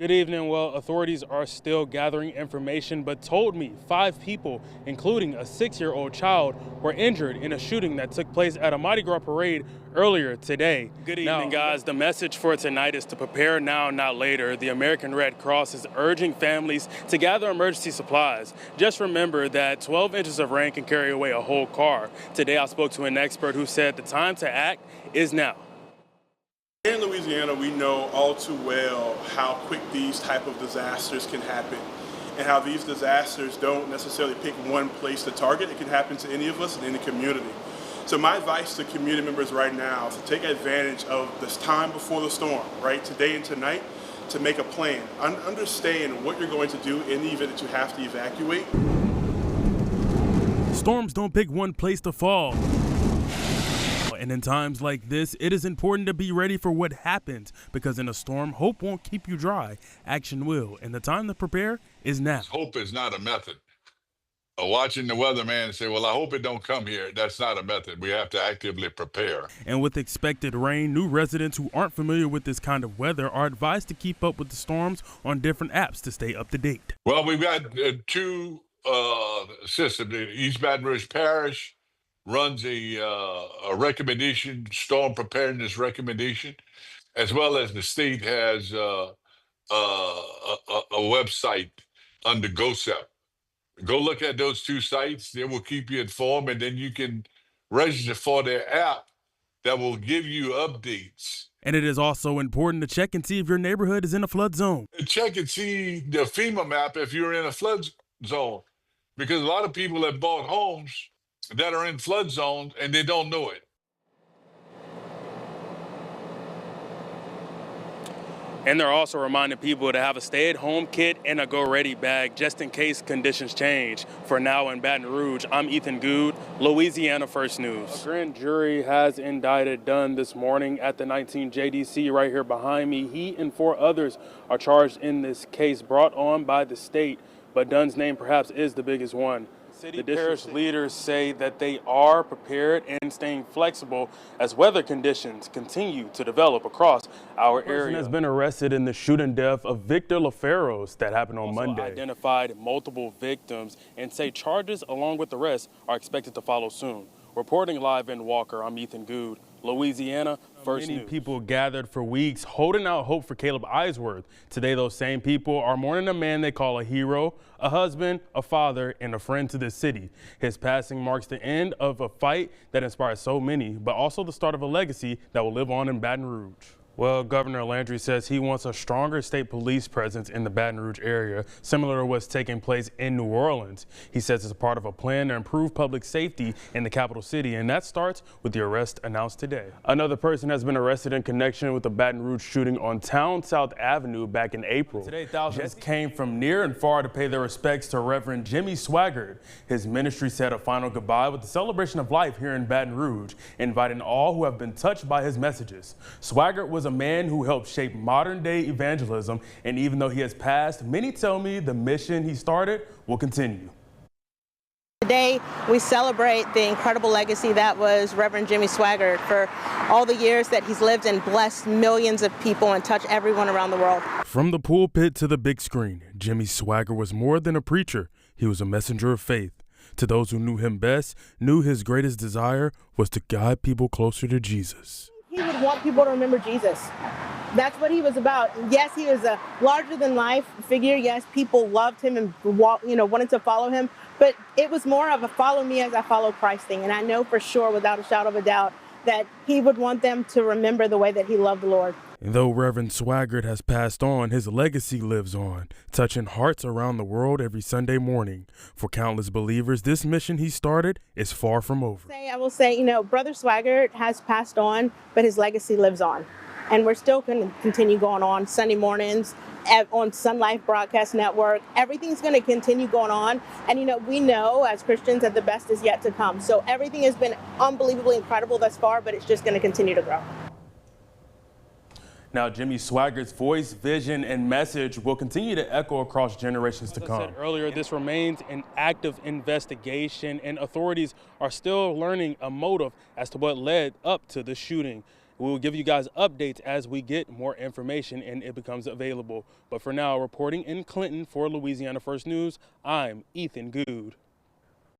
Good evening. Well, authorities are still gathering information, but told me 5 people, including a 6-year-old child, were injured in a shooting that took place at a Mardi Gras parade earlier today. Good evening, guys. The message for tonight is to prepare now, not later. The American Red Cross is urging families to gather emergency supplies. Just remember that 12 inches of rain can carry away a whole car. Today, I spoke to an expert who said the time to act is now. Here in Louisiana, we know all too well how quick these type of disasters can happen and how these disasters don't necessarily pick one place to target. It can happen to any of us in any community. So my advice to community members right now is to take advantage of this time before the storm, right? Today and tonight, to make a plan. Understand what you're going to do in the event that you have to evacuate. Storms don't pick one place to fall. And in times like this, it is important to be ready for what happens, because in a storm, hope won't keep you dry. Action will. And the time to prepare is now. Hope is not a method. Watching the weatherman and say, well, I hope it don't come here. That's not a method. We have to actively prepare. And with expected rain, new residents who aren't familiar with this kind of weather are advised to keep up with the storms on different apps to stay up to date. Well, we've got two systems. East Baton Rouge Parish runs a recommendation, storm preparedness recommendation, as well as the state has a website under GOSEP. Go look at those two sites. They will keep you informed, and then you can register for their app that will give you updates. And it is also important to check and see if your neighborhood is in a flood zone. Check and see the FEMA map if you're in a flood zone, because a lot of people have bought homes that are in flood zones and they don't know it. And they're also reminding people to have a stay-at-home kit and a go-ready bag just in case conditions change. For now in Baton Rouge, I'm Ethan Goode, Louisiana First News. A grand jury has indicted Dunn this morning at the 19 JDC right here behind me. He and 4 others are charged in this case brought on by the state, but Dunn's name perhaps is the biggest one. The parish leaders say that they are prepared and staying flexible as weather conditions continue to develop across our area. A person has been arrested in the shooting death of Victor LaFerros that happened on Monday. Identified multiple victims and say charges along with arrests are expected to follow soon. Reporting live in Walker, I'm Ethan Goode, Louisiana First News. Many people gathered for weeks holding out hope for Caleb Eisworth. Today, those same people are mourning a man they call a hero, a husband, a father, and a friend to this city. His passing marks the end of a fight that inspired so many, but also the start of a legacy that will live on in Baton Rouge. Well, Governor Landry says he wants a stronger state police presence in the Baton Rouge area, similar to what's taking place in New Orleans. He says it's a part of a plan to improve public safety in the capital city, and that starts with the arrest announced today. Another person has been arrested in connection with the Baton Rouge shooting on Town South Avenue back in April. Today, thousands came from near and far to pay their respects to Reverend Jimmy Swaggart. His ministry said a final goodbye with the celebration of life here in Baton Rouge, inviting all who have been touched by his messages. Swaggart was a man who helped shape modern-day evangelism, and even though he has passed, many tell me the mission he started will continue. Today, we celebrate the incredible legacy that was Reverend Jimmy Swaggart for all the years that he's lived and blessed millions of people and touched everyone around the world. From the pulpit to the big screen, Jimmy Swaggart was more than a preacher. He was a messenger of faith. To those who knew him best, knew his greatest desire was to guide people closer to Jesus. He would want people to remember Jesus. That's what he was about. Yes, he was a larger-than-life figure. Yes, people loved him and wanted to follow him. But it was more of a follow me as I follow Christ thing. And I know for sure, without a shadow of a doubt, that he would want them to remember the way that he loved the Lord. And though Reverend Swaggart has passed on, his legacy lives on, touching hearts around the world every Sunday morning. For countless believers, this mission he started is far from over. I will say, Brother Swaggart has passed on, but his legacy lives on. And we're still going to continue going on Sunday mornings on Sun Life Broadcast Network. Everything's going to continue going on. And, we know as Christians that the best is yet to come. So everything has been unbelievably incredible thus far, but it's just going to continue to grow. Now, Jimmy Swaggart's voice, vision, and message will continue to echo across generations to come. As I said earlier, this remains an active investigation, and authorities are still learning a motive as to what led up to the shooting. We will give you guys updates as we get more information and it becomes available. But for now, reporting in Clinton for Louisiana First News, I'm Ethan Goode.